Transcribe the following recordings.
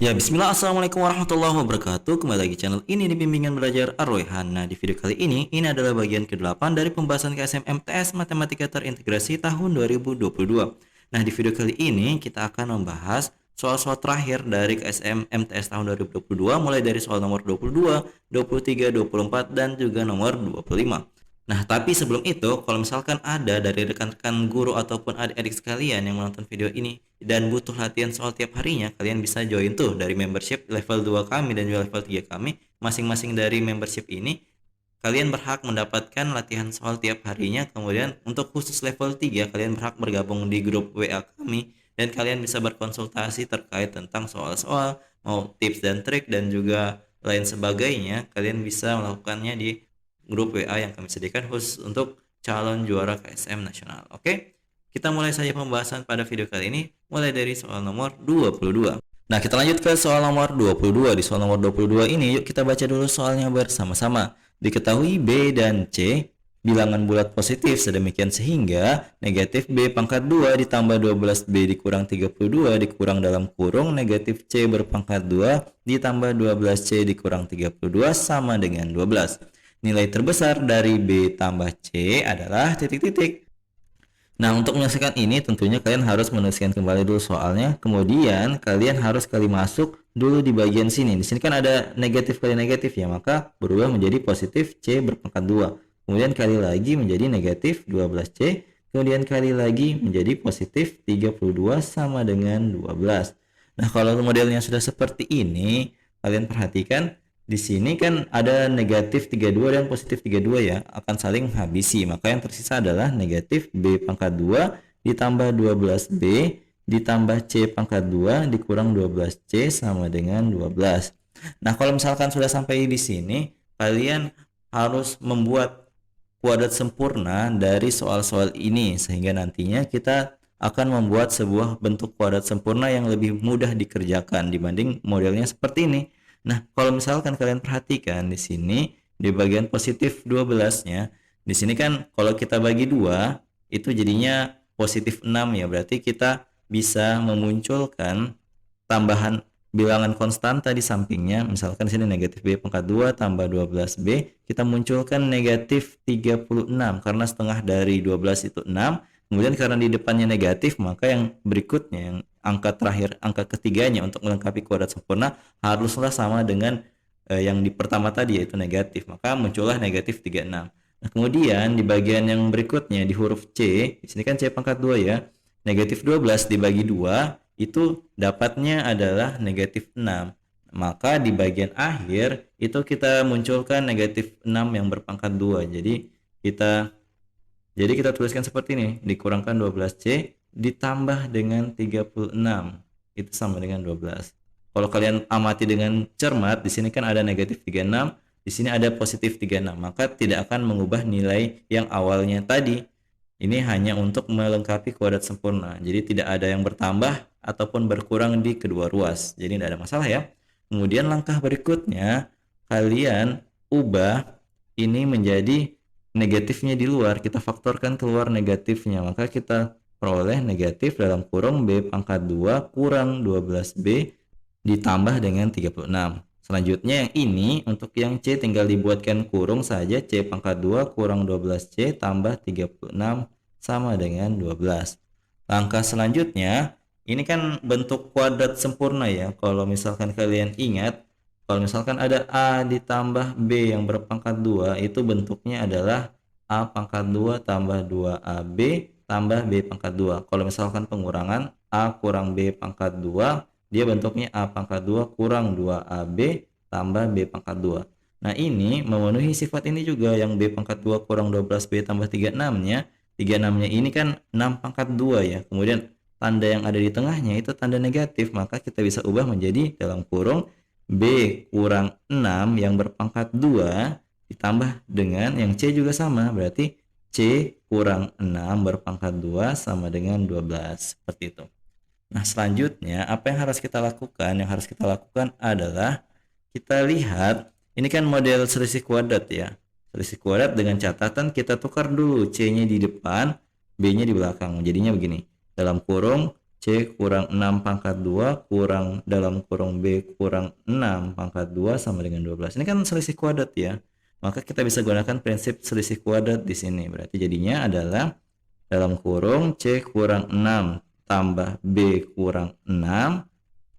Ya, bismillah, assalamualaikum warahmatullahi wabarakatuh. Kembali lagi channel ini di Bimbingan Belajar Ar-Royhan. Nah, di video kali ini adalah bagian ke-8 dari pembahasan KSM MTS Matematika Terintegrasi tahun 2022. Nah, di video kali ini kita akan membahas soal-soal terakhir dari KSM MTS tahun 2022, mulai dari soal nomor 22, 23, 24, dan juga nomor 25. Nah, tapi sebelum itu, kalau misalkan ada dari rekan-rekan guru ataupun adik-adik sekalian yang menonton video ini dan butuh latihan soal tiap harinya, kalian bisa join tuh dari membership level 2 kami dan juga level 3 kami. Masing-masing dari membership ini, kalian berhak mendapatkan latihan soal tiap harinya. Kemudian untuk khusus level 3, kalian berhak bergabung di grup WA kami dan kalian bisa berkonsultasi terkait tentang soal-soal, mau tips dan trik dan juga lain sebagainya. Kalian bisa melakukannya di grup WA yang kami sediakan khusus untuk calon juara KSM nasional. Oke, kita mulai saja pembahasan pada video kali ini, mulai dari soal nomor 22. Nah, kita lanjut ke soal nomor 22. Di soal nomor 22 ini, yuk kita baca dulu soalnya bersama-sama. Diketahui B dan C bilangan bulat positif sedemikian sehingga negatif B pangkat 2 ditambah 12B dikurang 32 dikurang dalam kurung negatif C berpangkat 2 ditambah 12C dikurang 32 sama dengan 12. Nilai terbesar dari B tambah C adalah titik-titik. Nah, untuk menyelesaikan ini tentunya kalian harus menuliskan kembali dulu soalnya. Kemudian kalian harus kali masuk dulu di bagian sini. Di sini kan ada negatif kali negatif ya, maka berubah menjadi positif C berpangkat 2. Kemudian kali lagi menjadi negatif 12C. Kemudian kali lagi menjadi positif 32 sama dengan 12. Nah, kalau modelnya sudah seperti ini, kalian perhatikan di sini kan ada negatif 32 dan positif 32 ya, akan saling menghabisi. Maka yang tersisa adalah negatif B pangkat 2 ditambah 12B ditambah C pangkat 2 dikurang 12C sama dengan 12. Nah, kalau misalkan sudah sampai di sini, kalian harus membuat kuadrat sempurna dari soal-soal ini sehingga nantinya kita akan membuat sebuah bentuk kuadrat sempurna yang lebih mudah dikerjakan dibanding modelnya seperti ini. Nah, kalau misalkan kalian perhatikan di sini di bagian positif 12-nya, di sini kan kalau kita bagi 2 itu jadinya positif 6 ya. Berarti kita bisa memunculkan tambahan bilangan konstanta di sampingnya. Misalkan di sini negatif B pangkat 2 tambah 12B, kita munculkan negatif 36 karena setengah dari 12 itu 6. Kemudian karena di depannya negatif, maka yang berikutnya, yang angka terakhir, angka ketiganya untuk melengkapi kuadrat sempurna haruslah sama dengan yang di pertama tadi yaitu negatif. Maka muncullah negatif 36. Nah, kemudian di bagian yang berikutnya di huruf C, di sini kan C pangkat 2 ya. Negatif 12 dibagi 2 itu dapatnya adalah negatif 6. Maka di bagian akhir itu kita munculkan negatif 6 yang berpangkat 2. Jadi kita tuliskan seperti ini, dikurangkan 12C ditambah dengan 36. Itu sama dengan 12. Kalau kalian amati dengan cermat, di sini kan ada negatif 36, di sini ada positif 36. Maka tidak akan mengubah nilai yang awalnya tadi. Ini hanya untuk melengkapi kuadrat sempurna. Jadi tidak ada yang bertambah ataupun berkurang di kedua ruas. Jadi tidak ada masalah ya. Kemudian langkah berikutnya, kalian ubah ini menjadi negatifnya di luar, kita faktorkan keluar negatifnya, maka kita peroleh negatif dalam kurung B pangkat 2 kurang 12B ditambah dengan 36. Selanjutnya yang ini, untuk yang C tinggal dibuatkan kurung saja, C pangkat 2 kurang 12C tambah 36 sama dengan 12. Langkah selanjutnya, ini kan bentuk kuadrat sempurna ya. Kalau misalkan kalian ingat, kalau misalkan ada A ditambah B yang berpangkat 2, itu bentuknya adalah A pangkat 2 tambah 2AB tambah B pangkat 2. Kalau misalkan pengurangan A kurang B pangkat 2, dia bentuknya A pangkat 2 kurang 2AB tambah B pangkat 2. Nah, ini memenuhi sifat ini juga, yang B pangkat 2 kurang 12B tambah 36-nya. 36-nya ini kan 6 pangkat 2 ya. Kemudian tanda yang ada di tengahnya itu tanda negatif, maka kita bisa ubah menjadi dalam kurung B kurang 6 yang berpangkat 2 ditambah dengan yang C juga sama, berarti C kurang 6 berpangkat 2 sama dengan 12, seperti itu. Nah, selanjutnya apa yang harus kita lakukan? Yang harus kita lakukan adalah kita lihat, ini kan model selisih kuadrat ya. Selisih kuadrat dengan catatan kita tukar dulu C-nya di depan, B-nya di belakang. Jadinya begini, dalam kurung C kurang 6 pangkat 2 kurang dalam kurung B kurang 6 pangkat 2 sama dengan 12. Ini kan selisih kuadrat ya. Maka kita bisa gunakan prinsip selisih kuadrat di sini. Berarti jadinya adalah dalam kurung C kurang 6 tambah B kurang 6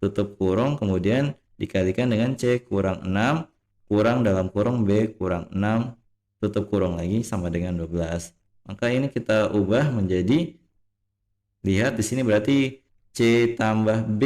tutup kurung kemudian dikalikan dengan C kurang 6 kurang dalam kurung B kurang 6 tutup kurung lagi sama dengan 12. Maka ini kita ubah menjadi, lihat di sini berarti C tambah B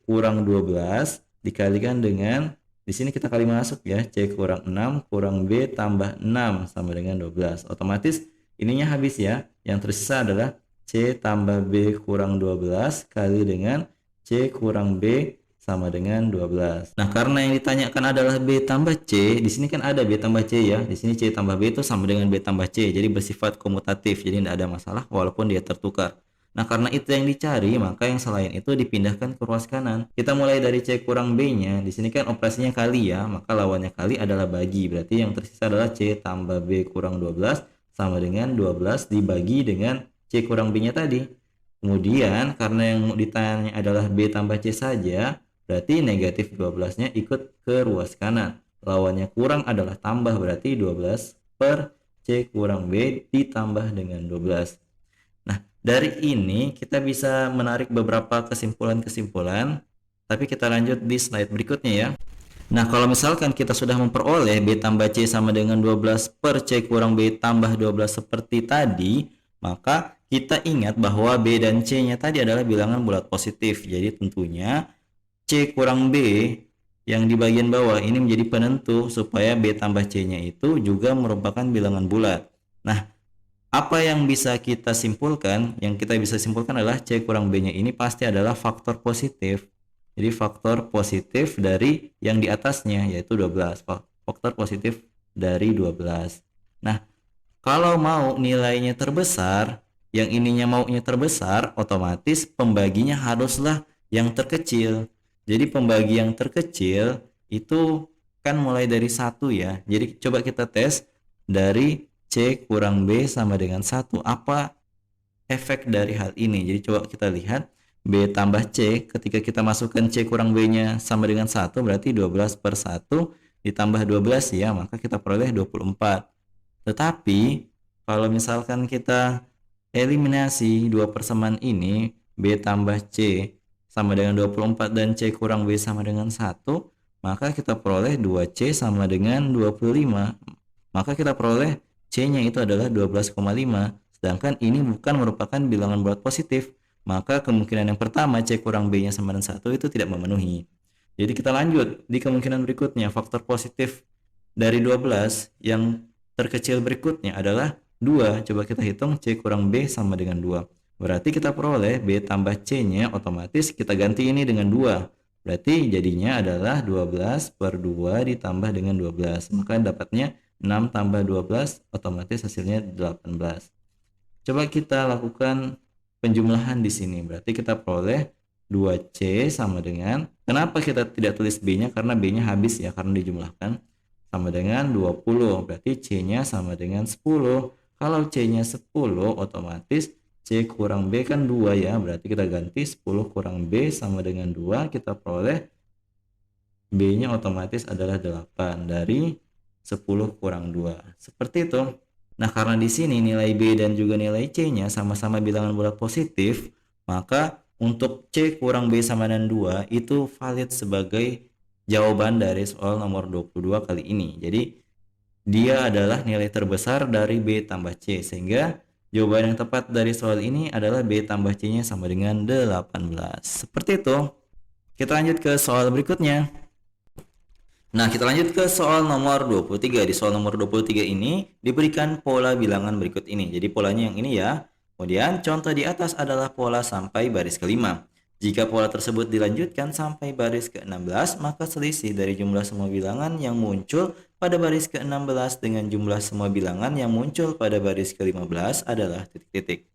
kurang 12 dikalikan dengan, di sini kita kali masuk ya, C kurang 6 kurang B tambah 6 sama dengan 12. Otomatis ininya habis ya. Yang tersisa adalah C tambah B kurang 12 kali dengan C kurang B sama dengan 12. Nah, karena yang ditanyakan adalah B tambah C, di sini kan ada B tambah C ya. Di sini C tambah B itu sama dengan B tambah C. Jadi bersifat komutatif. Jadi tidak ada masalah walaupun dia tertukar. Nah, karena itu yang dicari, maka yang selain itu dipindahkan ke ruas kanan. Kita mulai dari C kurang B-nya. Di sini kan operasinya kali ya, maka lawannya kali adalah bagi. Berarti yang tersisa adalah C tambah B kurang 12 sama dengan 12 dibagi dengan C kurang B-nya tadi. Kemudian, karena yang ditanya adalah B tambah C saja, berarti negatif 12-nya ikut ke ruas kanan. Lawannya kurang adalah tambah, berarti 12 per C kurang B ditambah dengan 12. Nah, dari ini kita bisa menarik beberapa kesimpulan-kesimpulan, tapi kita lanjut di slide berikutnya ya. Nah, kalau misalkan kita sudah memperoleh B tambah C sama dengan 12 per C kurang B tambah 12 seperti tadi, maka kita ingat bahwa B dan C-nya tadi adalah bilangan bulat positif. Jadi tentunya C kurang B yang di bagian bawah ini menjadi penentu supaya B tambah C-nya itu juga merupakan bilangan bulat. Nah, apa yang bisa kita simpulkan? Yang kita bisa simpulkan adalah C kurang B-nya ini pasti adalah faktor positif. Jadi faktor positif dari yang di atasnya yaitu 12. Faktor positif dari 12. Nah, kalau mau nilainya terbesar, yang ininya maunya terbesar, otomatis pembaginya haruslah yang terkecil. Jadi pembagi yang terkecil itu kan mulai dari 1 ya. Jadi coba kita tes dari C kurang B sama dengan 1. Apa efek dari hal ini? Jadi coba kita lihat B tambah C, ketika kita masukkan C kurang B-nya sama dengan 1, berarti 12 per 1 ditambah 12 ya, maka kita peroleh 24. Tetapi kalau misalkan kita eliminasi dua persamaan ini, B tambah C sama dengan 24 dan C kurang B sama dengan 1, maka kita peroleh 2C sama dengan 25. Maka kita peroleh C-nya itu adalah 12,5. Sedangkan ini bukan merupakan bilangan bulat positif. Maka kemungkinan yang pertama C kurang B-nya sama dengan 1 itu tidak memenuhi. Jadi kita lanjut di kemungkinan berikutnya. Faktor positif dari 12 yang terkecil berikutnya adalah 2. Coba kita hitung C kurang B sama dengan 2. Berarti kita peroleh B tambah C-nya, otomatis kita ganti ini dengan 2. Berarti jadinya adalah 12 per 2 ditambah dengan 12. Maka dapatnya 6 tambah 12, otomatis hasilnya 18. Coba kita lakukan penjumlahan di sini. Berarti kita peroleh 2C sama dengan, kenapa kita tidak tulis B-nya? Karena B-nya habis ya, karena dijumlahkan, sama dengan 20. Berarti C-nya sama dengan 10. Kalau C-nya 10, otomatis C kurang B kan 2 ya. Berarti kita ganti 10 kurang B sama dengan 2. Kita peroleh B-nya otomatis adalah 8 dari 10 kurang 2. Seperti itu. Nah, karena di sini nilai B dan juga nilai C-nya sama-sama bilangan bulat positif, maka untuk C kurang B sama dengan 2 itu valid sebagai jawaban dari soal nomor 22 kali ini. Jadi, dia adalah nilai terbesar dari B tambah C, sehingga jawaban yang tepat dari soal ini adalah B tambah C-nya sama dengan 18. Seperti itu. Kita lanjut ke soal berikutnya. Nah, kita lanjut ke soal nomor 23. Di soal nomor 23 ini diberikan pola bilangan berikut ini. Jadi polanya yang ini ya. Kemudian contoh di atas adalah pola sampai baris kelima. Jika pola tersebut dilanjutkan sampai baris ke-16, maka selisih dari jumlah semua bilangan yang muncul pada baris ke-16 dengan jumlah semua bilangan yang muncul pada baris ke-15 adalah titik-titik.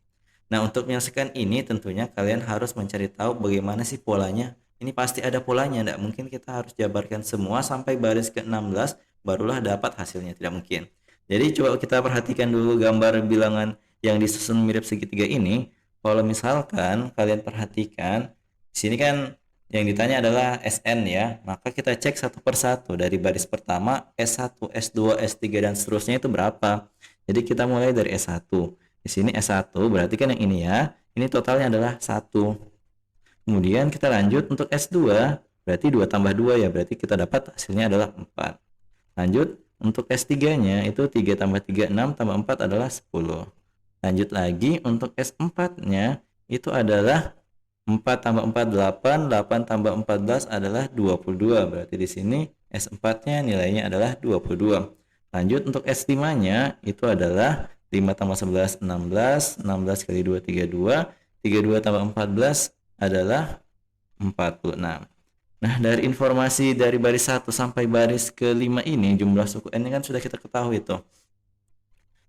Nah, untuk menyelesaikan ini tentunya kalian harus mencari tahu bagaimana sih polanya. Ini pasti ada polanya, tidak mungkin kita harus jabarkan semua sampai baris ke-16 barulah dapat hasilnya, tidak mungkin. Jadi coba kita perhatikan dulu gambar bilangan yang disusun mirip segitiga ini. Kalau misalkan kalian perhatikan, di sini kan yang ditanya adalah SN ya, maka kita cek satu persatu dari baris pertama S1, S2, S3 dan seterusnya itu berapa. Jadi kita mulai dari S1. Di sini S1 berarti kan yang ini ya, ini totalnya adalah 1. Kemudian kita lanjut untuk S2, berarti 2 tambah 2 ya, berarti kita dapat hasilnya adalah 4. Lanjut untuk S3-nya itu 3 tambah 3, 6 tambah 4 adalah 10. Lanjut lagi untuk S4-nya itu adalah 4 tambah 4 8, 8 tambah 14 adalah 22. Berarti di sini S4-nya nilainya adalah 22. Lanjut untuk S5-nya itu adalah 5 tambah 11 16, 16 kali 2 32, 32 tambah 14 adalah 46. Nah, dari informasi dari baris 1 sampai baris ke-5 ini jumlah suku N kan sudah kita ketahui tuh.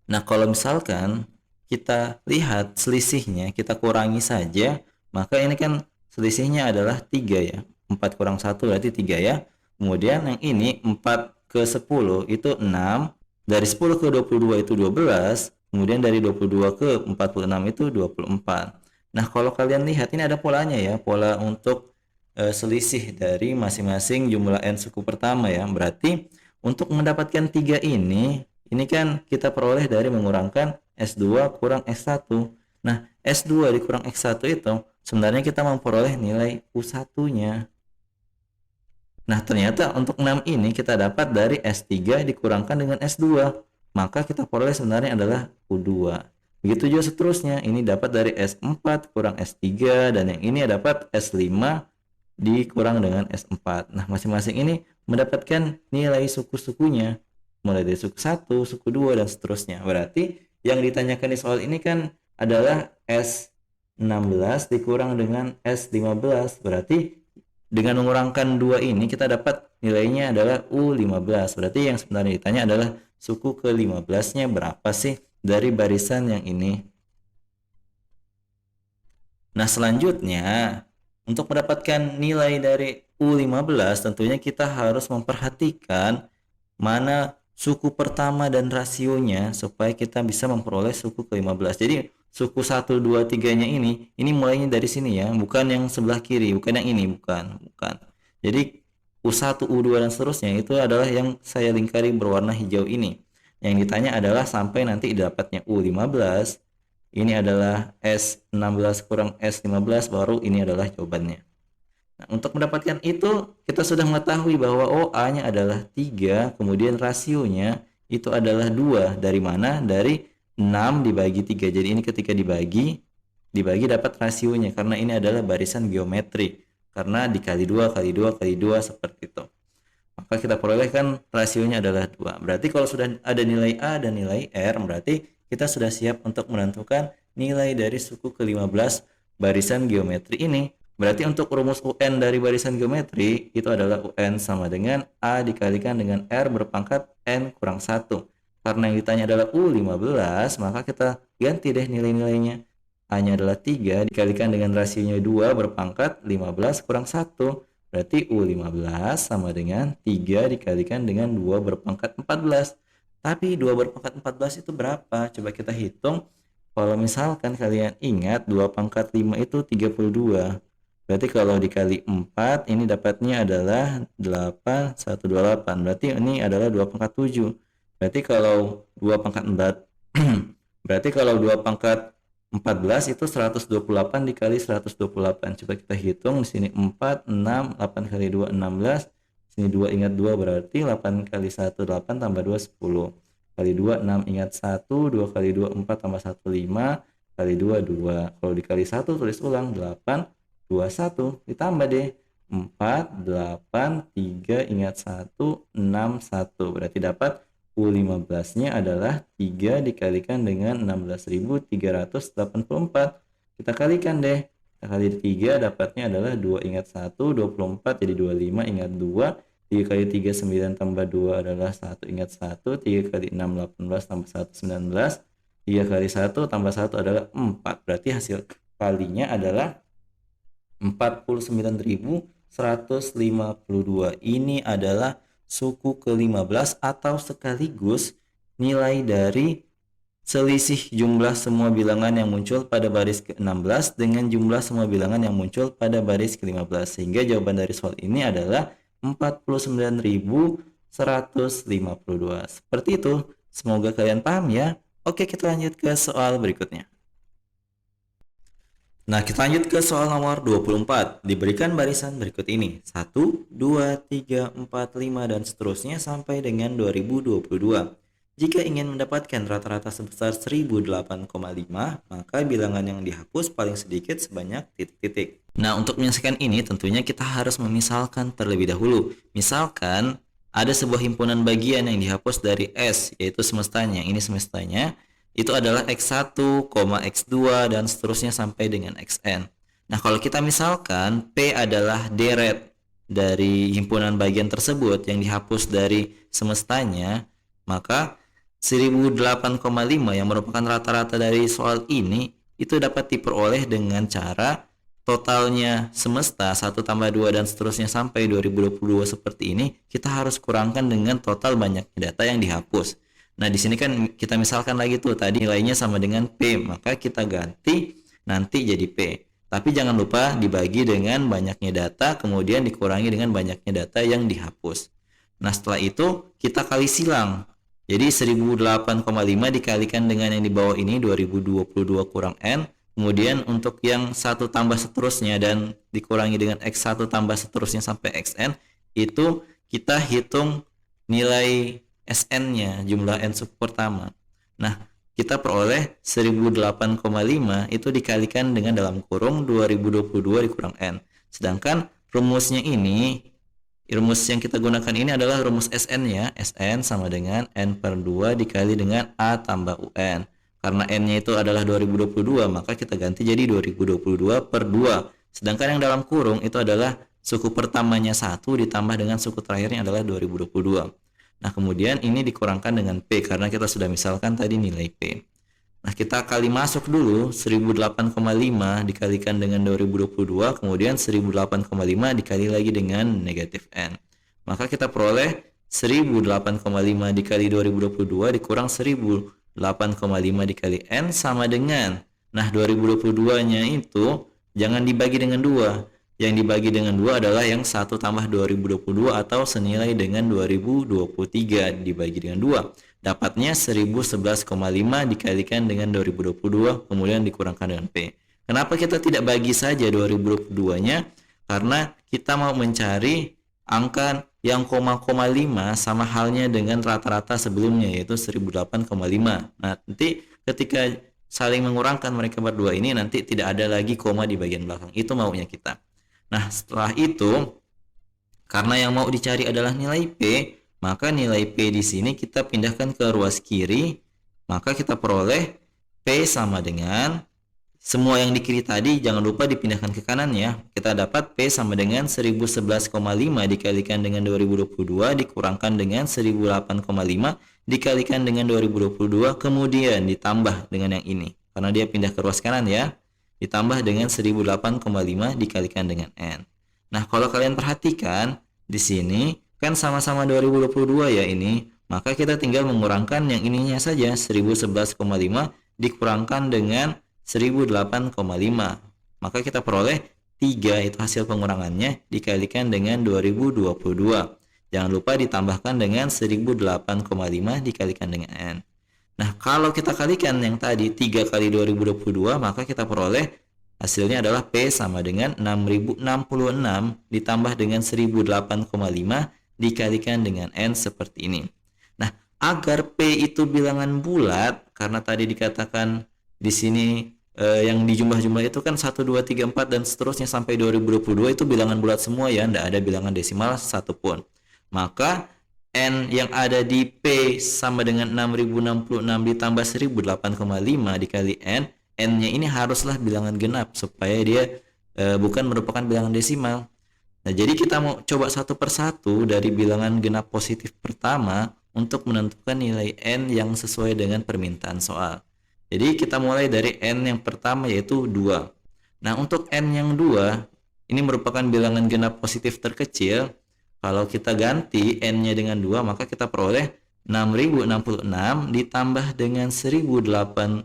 Nah, kalau misalkan kita lihat selisihnya, kita kurangi saja, maka ini kan selisihnya adalah 3 ya. 4 kurang 1 berarti 3 ya. Kemudian yang ini 4 ke 10 itu 6, dari 10 ke 22 itu 12, kemudian dari 22 ke 46 itu 24. Nah, kalau kalian lihat ini ada polanya ya, pola untuk selisih dari masing-masing jumlah N suku pertama ya. Berarti untuk mendapatkan 3 ini kan kita peroleh dari mengurangkan S2 kurang S1. Nah, S2 dikurang X1 itu sebenarnya kita memperoleh nilai U1-nya. Nah, ternyata untuk 6 ini kita dapat dari S3 dikurangkan dengan S2. Maka kita peroleh sebenarnya adalah U2. Begitu juga seterusnya. Ini dapat dari S4 kurang S3 dan yang ini dapat S5 dikurang dengan S4. Nah, masing-masing ini mendapatkan nilai suku-sukunya mulai dari suku 1, suku 2 dan seterusnya. Berarti yang ditanyakan di soal ini kan adalah S16 dikurang dengan S15. Berarti dengan mengurangkan 2 ini kita dapat nilainya adalah U15. Berarti yang sebenarnya ditanya adalah suku ke-15-nya berapa sih dari barisan yang ini. Nah, selanjutnya untuk mendapatkan nilai dari U15 tentunya kita harus memperhatikan mana suku pertama dan rasionya supaya kita bisa memperoleh suku ke-15. Jadi suku 1, 2, 3-nya ini mulainya dari sini ya, bukan yang sebelah kiri, bukan yang ini, bukan. Jadi U1, U2 dan seterusnya itu adalah yang saya lingkari berwarna hijau ini. Yang ditanya adalah sampai nanti dapatnya U15, ini adalah S16 kurang S15, baru ini adalah jawabannya. Nah, untuk mendapatkan itu kita sudah mengetahui bahwa A-nya adalah 3, kemudian rasionya itu adalah 2. Dari mana? Dari 6 dibagi 3. Jadi ini ketika dibagi dapat rasionya karena ini adalah barisan geometri. Karena dikali 2 kali 2 kali 2 seperti itu. Maka kita perolehkan rasionya adalah 2. Berarti kalau sudah ada nilai A dan nilai R, berarti kita sudah siap untuk menentukan nilai dari suku ke-15 barisan geometri ini. Berarti untuk rumus UN dari barisan geometri itu adalah UN sama dengan A dikalikan dengan R berpangkat N kurang 1. Karena yang ditanya adalah U15, maka kita ganti deh nilai-nilainya. A-nya adalah 3 dikalikan dengan rasionya 2 berpangkat 15 kurang 1. Berarti U15 sama dengan 3 dikalikan dengan 2 berpangkat 14. Tapi 2 berpangkat 14 itu berapa? Coba kita hitung. Kalau misalkan kalian ingat 2 pangkat 5 itu 32. Berarti kalau dikali 4 ini dapatnya adalah 8, 128. Berarti ini adalah 2 pangkat 7. Berarti kalau 2 pangkat 4 berarti kalau 2 pangkat 14 itu 128 dikali 128. Coba kita hitung di sini 4, 6, 8 kali 2, 16. Sini 2 ingat 2 berarti 8 kali 1, 8 tambah 2, 10. Kali 2, 6 ingat 1, 2 kali 2, 4 tambah 1, 5. Kali 2, 2. Kalau dikali 1 tulis ulang 8, 2, 1. Ditambah deh 4, 8, 3 ingat 1, 6, 1. Berarti dapat U15-nya adalah 3 dikalikan dengan 16.384. Kita kalikan deh. Kita kali 3 dapatnya adalah 2 ingat 1, 24 jadi 25 ingat 2. 3 kali 3 9 tambah 2 adalah 1 ingat 1. 3 kali 6 18 tambah 1 19. 3 kali 1 tambah 1 adalah 4. Berarti hasil kalinya adalah 49.152. Ini adalah suku ke-15 atau sekaligus nilai dari selisih jumlah semua bilangan yang muncul pada baris ke-16 dengan jumlah semua bilangan yang muncul pada baris ke-15. Sehingga jawaban dari soal ini adalah 49.152. Seperti itu. Semoga kalian paham ya. Oke, kita lanjut ke soal berikutnya. Nah, kita lanjut ke soal nomor 24. Diberikan barisan berikut ini. 1, 2, 3, 4, 5, dan seterusnya sampai dengan 2022. Jika ingin mendapatkan rata-rata sebesar 1008,5, maka bilangan yang dihapus paling sedikit sebanyak titik-titik. Nah, untuk menyelesaikan ini tentunya kita harus memisalkan terlebih dahulu. Misalkan ada sebuah himpunan bagian yang dihapus dari S, yaitu semestanya. Ini semestanya. Itu adalah X1, X2, dan seterusnya sampai dengan Xn. Nah, kalau kita misalkan P adalah deret dari himpunan bagian tersebut yang dihapus dari semestanya, maka 1008,5 yang merupakan rata-rata dari soal ini itu dapat diperoleh dengan cara totalnya semesta 1 tambah 2 dan seterusnya sampai 2022 seperti ini, kita harus kurangkan dengan total banyaknya data yang dihapus. Nah, di sini kan kita misalkan lagi tuh tadi nilainya sama dengan P, maka kita ganti nanti jadi P. Tapi jangan lupa dibagi dengan banyaknya data, kemudian dikurangi dengan banyaknya data yang dihapus. Nah, setelah itu kita kali silang. Jadi 1008,5 dikalikan dengan yang di bawah ini 2022 kurang N. Kemudian untuk yang 1 tambah seterusnya dan dikurangi dengan X1 tambah seterusnya sampai Xn, itu kita hitung nilai Sn-nya, jumlah N sub pertama. Nah, kita peroleh 1008,5 itu dikalikan dengan dalam kurung 2022 dikurang N. Sedangkan rumusnya ini, rumus yang kita gunakan ini adalah rumus Sn ya. Sn sama dengan N per 2 dikali dengan A tambah UN. Karena N-nya itu adalah 2022, maka kita ganti jadi 2022 per 2. Sedangkan yang dalam kurung itu adalah suku pertamanya 1 ditambah dengan suku terakhirnya adalah 2022. Nah, kemudian ini dikurangkan dengan P karena kita sudah misalkan tadi nilai P. Nah, kita kali masuk dulu 1008,5 dikalikan dengan 2022, kemudian 1008,5 dikali lagi dengan negatif N. Maka kita peroleh 1008,5 dikali 2022 dikurang 1008,5 dikali N sama dengan, nah 2022-nya itu jangan dibagi dengan 2. Yang dibagi dengan 2 adalah yang 1 tambah 2022 atau senilai dengan 2023 dibagi dengan 2. Dapatnya 1011,5 dikalikan dengan 2022 kemudian dikurangkan dengan P. Kenapa kita tidak bagi saja 2022-nya? Karena kita mau mencari angka yang koma-koma 5 sama halnya dengan rata-rata sebelumnya yaitu 1008,5. Nah, nanti ketika saling mengurangkan mereka berdua ini nanti tidak ada lagi koma di bagian belakang. Itu maunya kita. Nah, setelah itu, karena yang mau dicari adalah nilai P, maka nilai P di sini kita pindahkan ke ruas kiri, maka kita peroleh P sama dengan semua yang di kiri tadi, jangan lupa dipindahkan ke kanan ya. Kita dapat P sama dengan 1011,5 dikalikan dengan 2022 dikurangkan dengan 1008,5 dikalikan dengan 2022 kemudian ditambah dengan yang ini. Karena dia pindah ke ruas kanan ya. Ditambah dengan 1008,5 dikalikan dengan N. Nah, kalau kalian perhatikan di sini kan sama-sama 2022 ya ini, maka kita tinggal mengurangkan yang ininya saja 1011,5 dikurangkan dengan 1008,5. Maka kita peroleh 3 itu hasil pengurangannya dikalikan dengan 2022. Jangan lupa ditambahkan dengan 1008,5 dikalikan dengan N. Nah, kalau kita kalikan yang tadi 3 kali 2022, maka kita peroleh hasilnya adalah P sama dengan 6066 ditambah dengan 1008,5 dikalikan dengan N seperti ini. Nah, agar P itu bilangan bulat, karena tadi dikatakan di sini yang di jumlah-jumlah itu kan 1, 2, 3, 4 dan seterusnya sampai 2022 itu bilangan bulat semua ya, tidak ada bilangan desimal satupun. Maka N yang ada di P sama dengan 6066 ditambah 1008,5 dikali N. N-nya ini haruslah bilangan genap supaya dia bukan merupakan bilangan desimal. Nah, jadi kita mau coba satu persatu dari bilangan genap positif pertama untuk menentukan nilai N yang sesuai dengan permintaan soal. Jadi kita mulai dari N yang pertama yaitu 2. Nah, untuk N yang 2 ini merupakan bilangan genap positif terkecil. Kalau kita ganti N-nya dengan 2, maka kita peroleh 6066 ditambah dengan 1008,5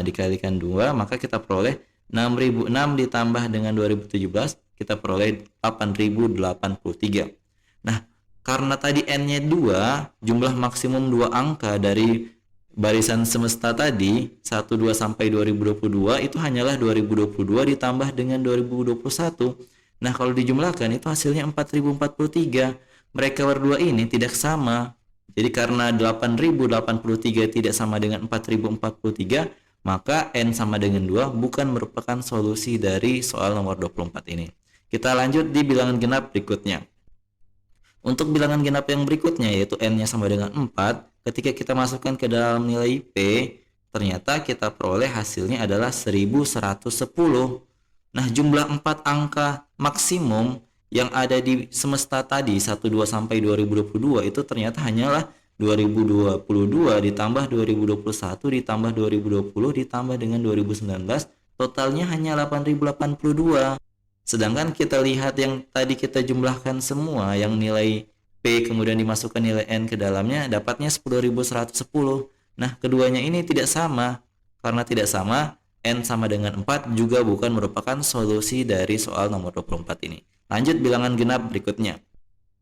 dikalikan 2, maka kita peroleh 6006 ditambah dengan 2017, kita peroleh 8083. Nah, karena tadi n-nya 2, jumlah maksimum 2 angka dari barisan semesta tadi 12 sampai 2022 itu hanyalah 2022 ditambah dengan 2021. Nah, kalau dijumlahkan itu hasilnya 4043. Mereka berdua ini tidak sama. Jadi karena 8083 tidak sama dengan 4043, maka n sama dengan 2 bukan merupakan solusi dari soal nomor 24 ini. Kita lanjut di bilangan genap berikutnya. Untuk bilangan genap yang berikutnya yaitu n-nya sama dengan 4, ketika kita masukkan ke dalam nilai P, ternyata kita peroleh hasilnya adalah 1110. Nah, jumlah 4 angka maksimum yang ada di semesta tadi 12 sampai 2022 itu ternyata hanyalah 2022 ditambah 2021 ditambah 2020 ditambah dengan 2019, totalnya hanya 8082. Sedangkan kita lihat yang tadi kita jumlahkan semua, yang nilai P kemudian dimasukkan nilai N ke dalamnya, dapatnya 10.110. Nah, keduanya ini tidak sama. Karena tidak sama, N sama dengan 4 juga bukan merupakan solusi dari soal nomor 24 ini. Lanjut bilangan genap berikutnya.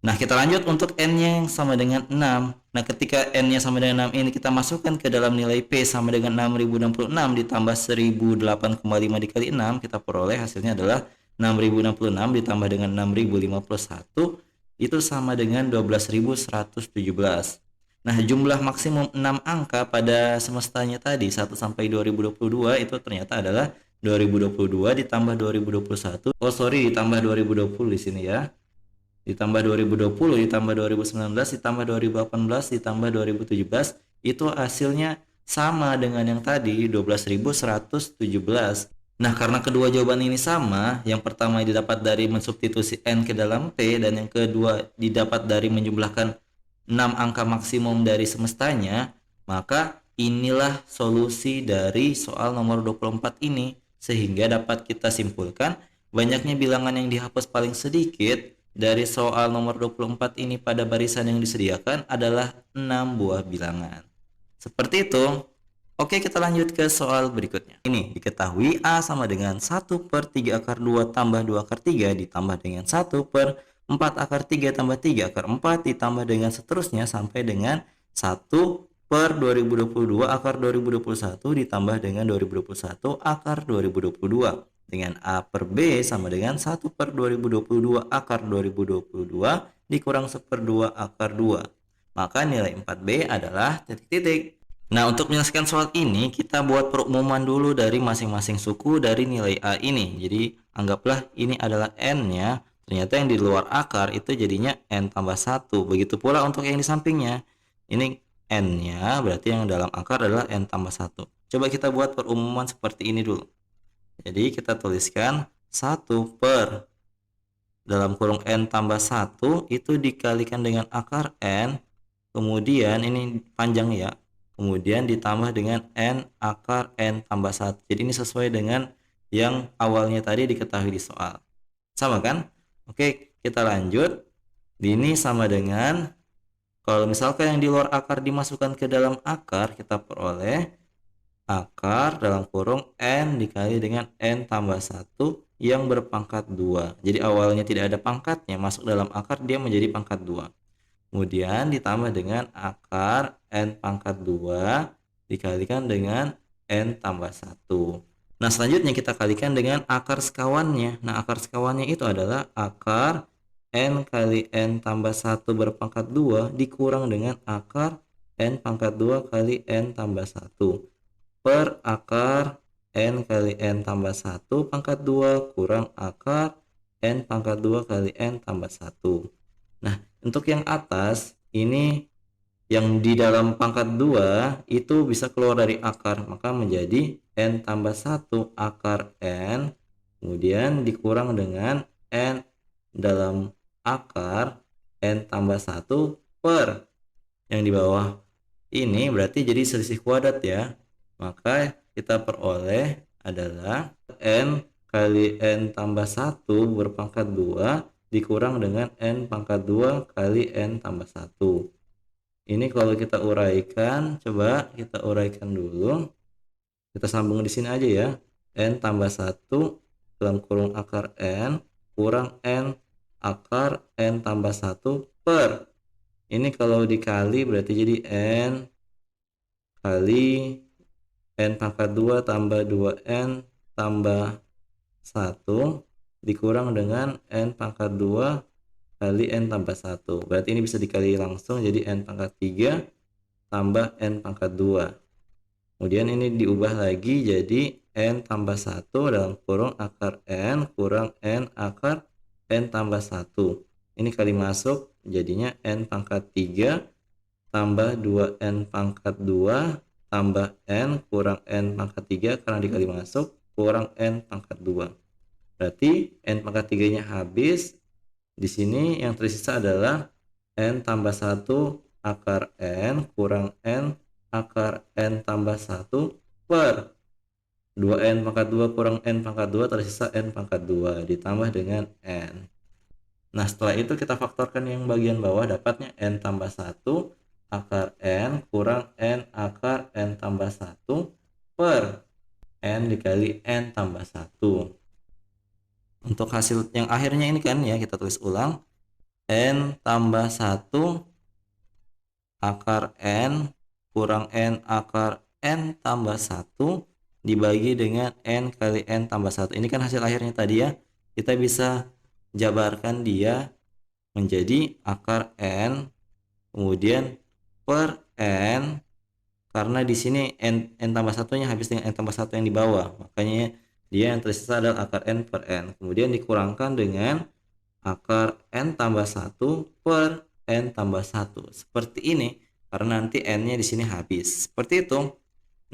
Nah, kita lanjut untuk N-nya yang sama dengan 6. Nah, ketika N-nya sama dengan 6 ini kita masukkan ke dalam nilai P sama dengan 6066 ditambah 1008,5 dikali 6, kita peroleh hasilnya adalah 6066 ditambah dengan 6051 itu sama dengan 12.117. Nah, jumlah maksimum 6 angka pada semestanya tadi 1 sampai 2022 itu ternyata adalah 2022 ditambah 2021. Ditambah 2020 di sini ya. Ditambah 2020 ditambah 2019 ditambah 2018 ditambah 2017 itu hasilnya sama dengan yang tadi 12.117. Nah, karena kedua jawaban ini sama, yang pertama didapat dari mensubstitusi N ke dalam P dan yang kedua didapat dari menjumlahkan 6 angka maksimum dari semestanya, maka inilah solusi dari soal nomor 24 ini. Sehingga dapat kita simpulkan banyaknya bilangan yang dihapus paling sedikit dari soal nomor 24 ini pada barisan yang disediakan adalah 6 buah bilangan. Seperti itu. Oke, kita lanjut ke soal berikutnya. Ini diketahui A sama dengan 1/3 akar 2 tambah 2 akar 3 ditambah dengan 1/4 akar 3 tambah 3 akar 4 ditambah dengan seterusnya sampai dengan 1/2022 akar 2021 ditambah dengan 2021 akar 2022. Dengan A per B sama dengan 1/2022 akar 2022 dikurang 1/2 akar 2. Maka nilai 4B adalah titik-titik. Nah, untuk menyelesaikan soal ini, kita buat perumuman dulu dari masing-masing suku dari nilai A ini. Jadi, anggaplah ini adalah N-nya. Ternyata yang di luar akar itu jadinya N tambah 1. Begitu pula untuk yang di sampingnya. Ini N-nya, berarti yang dalam akar adalah N tambah 1. Coba kita buat perumuman seperti ini dulu. Jadi, kita tuliskan 1 per dalam kurung N tambah 1 itu dikalikan dengan akar N. Kemudian, ini panjang ya. Kemudian ditambah dengan N akar N tambah 1. Jadi ini sesuai dengan yang awalnya tadi diketahui di soal. Sama kan? Oke, kita lanjut. Ini sama dengan, kalau misalkan yang di luar akar dimasukkan ke dalam akar, kita peroleh akar dalam kurung N dikali dengan N tambah 1 yang berpangkat 2. Jadi awalnya tidak ada pangkatnya, masuk dalam akar dia menjadi pangkat 2. Kemudian ditambah dengan akar N pangkat 2 dikalikan dengan N tambah 1. Nah, selanjutnya kita kalikan dengan akar sekawannya. Nah, akar sekawannya itu adalah akar N kali N tambah 1 berpangkat 2 dikurang dengan akar N pangkat 2 kali N tambah 1 per akar N kali N tambah 1 pangkat 2 kurang akar N pangkat 2 kali N tambah 1. Nah, untuk yang atas ini yang di dalam pangkat 2 itu bisa keluar dari akar, maka menjadi N tambah 1 akar N kemudian dikurang dengan N dalam akar N tambah 1 per yang di bawah ini berarti jadi selisih kuadrat ya. Maka kita peroleh adalah N kali N tambah 1 berpangkat 2 dikurang dengan N pangkat 2 kali N tambah 1. Ini kalau kita uraikan, coba kita uraikan dulu. Kita sambung di sini aja ya. N tambah 1 dalam kurung akar N kurang N akar N tambah 1 per. Ini kalau dikali berarti jadi N kali N pangkat 2 tambah 2N tambah 1 dikurang dengan N pangkat 2 kali N tambah 1. Berarti ini bisa dikali langsung jadi N pangkat 3 tambah N pangkat 2. Kemudian ini diubah lagi jadi N tambah 1 dalam kurung akar N kurang N akar N tambah 1. Ini kali masuk jadinya N pangkat 3 tambah 2N pangkat 2 tambah N kurang N pangkat 3 karena dikali masuk kurang N pangkat 2. Berarti N pangkat 3-nya habis. Di sini yang tersisa adalah N tambah 1 akar N kurang N akar N tambah 1 per 2N pangkat 2 kurang N pangkat 2 tersisa N pangkat 2 ditambah dengan N. Nah, setelah itu kita faktorkan yang bagian bawah, dapatnya N tambah 1 akar N kurang N akar N tambah 1 per N dikali N tambah 1. Untuk hasil yang akhirnya ini kan ya, kita tulis ulang. N tambah 1 akar N kurang N akar N tambah 1 dibagi dengan N kali N tambah 1. Ini kan hasil akhirnya tadi ya. Kita bisa jabarkan dia menjadi akar N kemudian per N, karena di sini N tambah 1-nya habis dengan N tambah 1 yang di bawah. Makanya dia yang tersisa adalah akar N per N. Kemudian dikurangkan dengan akar N tambah 1 per N tambah 1. Seperti ini, karena nanti N-nya di sini habis. Seperti itu.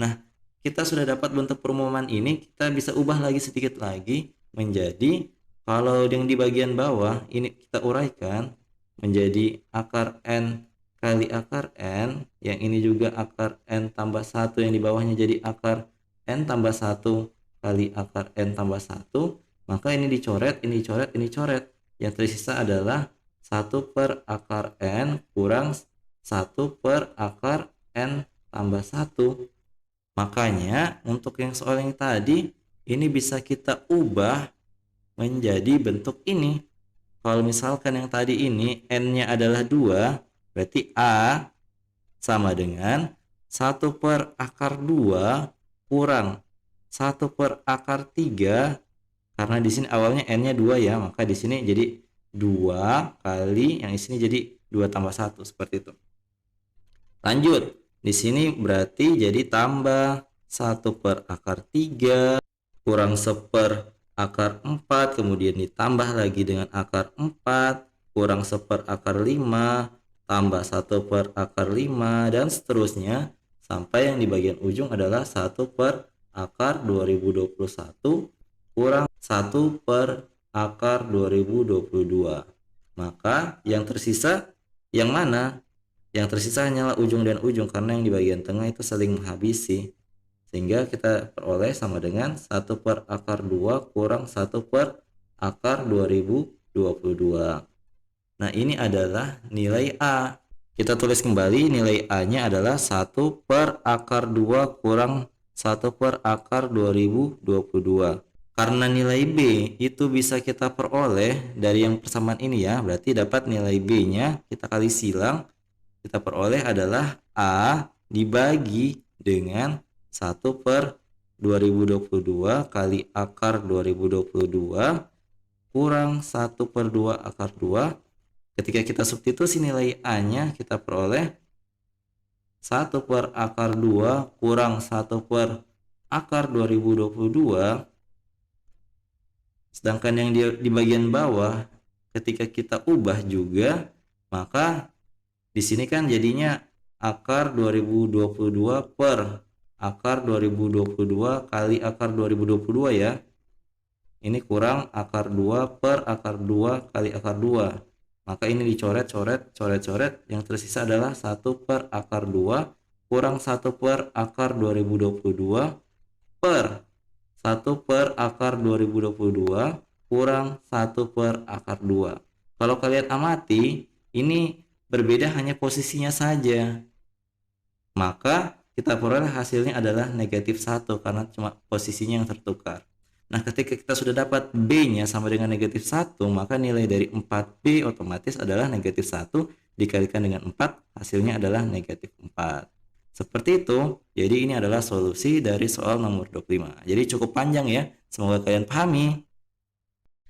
Nah, kita sudah dapat bentuk perumpamaan ini, kita bisa ubah lagi sedikit lagi menjadi, kalau yang di bagian bawah ini kita uraikan menjadi akar N kali akar N, yang ini juga akar N tambah 1, yang di bawahnya jadi akar N tambah 1 kali akar N tambah 1, maka ini dicoret, ini dicoret, ini dicoret. Yang tersisa adalah 1 per akar N kurang 1 per akar N tambah 1. Makanya untuk yang soal yang tadi, ini bisa kita ubah menjadi bentuk ini. Kalau misalkan yang tadi ini N-nya adalah 2, berarti A sama dengan 1 per akar 2 kurang 1 per akar 3. Karena di sini awalnya N-nya 2 ya, maka di sini jadi 2 kali yang di sini jadi 2 tambah 1 seperti itu. Lanjut, di sini berarti jadi tambah 1 per akar 3 kurang 1 per akar 4, kemudian ditambah lagi dengan akar 4 kurang 1 per akar 5 tambah 1 per akar 5 dan seterusnya sampai yang di bagian ujung adalah 1 per akar 2021 kurang 1 per akar 2022. Maka yang tersisa yang mana? Yang tersisa hanyalah ujung dan ujung, karena yang di bagian tengah itu saling menghabisi. Sehingga kita peroleh sama dengan 1 per akar 2 kurang 1 per akar 2022. Nah, ini adalah nilai A. Kita tulis kembali, nilai A-nya adalah 1 per akar 2 kurang 1 per akar 2022. Karena nilai B itu bisa kita peroleh dari yang persamaan ini ya, berarti dapat nilai B-nya kita kali silang, kita peroleh adalah A dibagi dengan 1 per 2022 kali akar 2022 kurang 1 per 2 akar 2. Ketika kita substitusi nilai A-nya, kita peroleh 1 per akar 2 kurang 1 per akar 2022. Sedangkan yang di bagian bawah ketika kita ubah juga, maka di sini kan jadinya akar 2022 per akar 2022 kali akar 2022 ya. Ini kurang akar 2 per akar 2 kali akar 2. Maka ini dicoret-coret, coret-coret, yang tersisa adalah 1 per akar 2 kurang 1 per akar 2022 per 1 per akar 2022 kurang 1 per akar 2. Kalau kalian amati, ini berbeda hanya posisinya saja. Maka kita peroleh hasilnya adalah negatif 1 karena cuma posisinya yang tertukar. Nah, ketika kita sudah dapat B-nya sama dengan negatif 1, maka nilai dari 4B otomatis adalah negatif 1 dikalikan dengan 4, hasilnya adalah negatif 4. Seperti itu, jadi ini adalah solusi dari soal nomor 25. Jadi cukup panjang ya, semoga kalian pahami.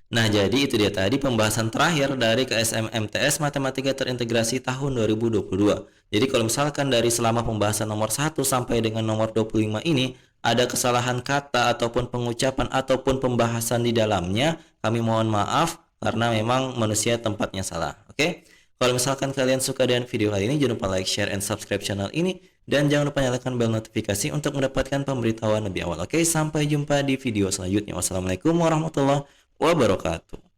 Nah, jadi itu dia tadi pembahasan terakhir dari KSMMTS Matematika Terintegrasi tahun 2022. Jadi kalau misalkan dari selama pembahasan nomor 1 sampai dengan nomor 25 ini ada kesalahan kata ataupun pengucapan ataupun pembahasan di dalamnya, kami mohon maaf karena memang manusia tempatnya salah. Oke? Kalau misalkan kalian suka dengan video kali ini, jangan lupa like, share, and subscribe channel ini. Dan jangan lupa nyalakan bel notifikasi untuk mendapatkan pemberitahuan lebih awal. Oke, sampai jumpa di video selanjutnya. Wassalamualaikum warahmatullahi wabarakatuh.